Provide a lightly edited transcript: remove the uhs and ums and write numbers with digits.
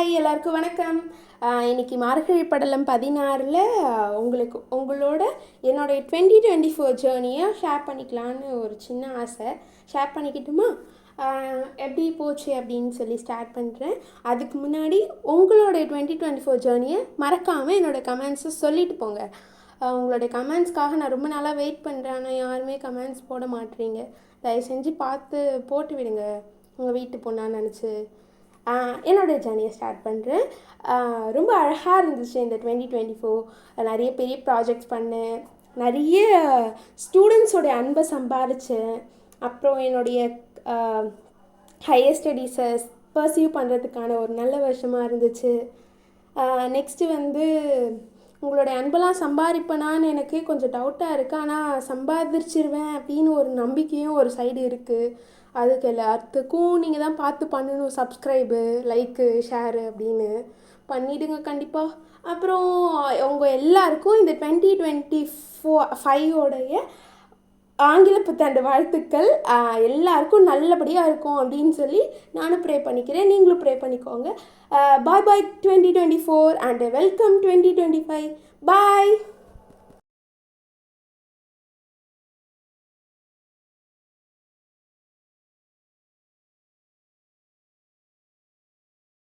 Hi எல்லாருக்கும் வணக்கம். இன்னைக்கு மார்கழி படலம் 16ல் உங்களோட என்னோடைய 2024 ஜேர்னியை ஷேர் பண்ணிக்கலான்னு ஒரு சின்ன ஆசை. ஷேர் பண்ணிக்கிட்டுமா? எப்படி போச்சு அப்படின்னு சொல்லி ஸ்டார்ட் பண்ணுறேன். அதுக்கு முன்னாடி உங்களுடைய 2024 ஜேர்னியை மறக்காமல் என்னோடய கமெண்ட்ஸை சொல்லிட்டு போங்க. உங்களுடைய கமெண்ட்ஸ்க்காக நான் ரொம்ப நாளாக வெயிட் பண்ணுறேன். ஆனால் யாருமே கமெண்ட்ஸ் போட மாட்டேறீங்க. தயவு செஞ்சு பார்த்து போட்டு விடுங்க, உங்கள் வீட்டு பொண்ணான்னு நினச்சி. என்னோடய ஜேர்னியை ஸ்டார்ட் பண்ணுறேன். ரொம்ப அழகாக இருந்துச்சு இந்த 2024. நிறைய பெரிய ப்ராஜெக்ட்ஸ் பண்ணேன், நிறைய ஸ்டூடெண்ட்ஸோடைய அன்பை சம்பாதிச்சேன். அப்புறம் என்னுடைய ஹையர் ஸ்டடீஸை பர்சியூ பண்ணுறதுக்கான ஒரு நல்ல வருஷமாக இருந்துச்சு. நெக்ஸ்ட்டு உங்களுடைய அன்பெல்லாம் சம்பாதிப்பேனான்னு எனக்கு கொஞ்சம் டவுட்டாக இருக்குது. ஆனால் சம்பாதிச்சிருவேன் அப்படின்னு ஒரு நம்பிக்கையும் ஒரு சைடு இருக்குது. அதுக்கு எல்லாத்துக்கும் நீங்கள் தான் பார்த்து பண்ணணும். சப்ஸ்கிரைபு, லைக்கு, ஷேரு அப்படின்னு பண்ணிவிடுங்க கண்டிப்பாக. அப்புறம் உங்கள் எல்லாருக்கும் இந்த 2025 ஆங்கில புத்தாண்டு வாழ்த்துக்கள். எல்லாருக்கும் நல்லபடியாக இருக்கும் அப்படின்னு சொல்லி நானும் ப்ரே பண்ணிக்கிறேன். நீங்களும் ப்ரே பண்ணிக்கோங்க. பாய் 2024 அண்ட் வெல்கம் 2025. பாய்.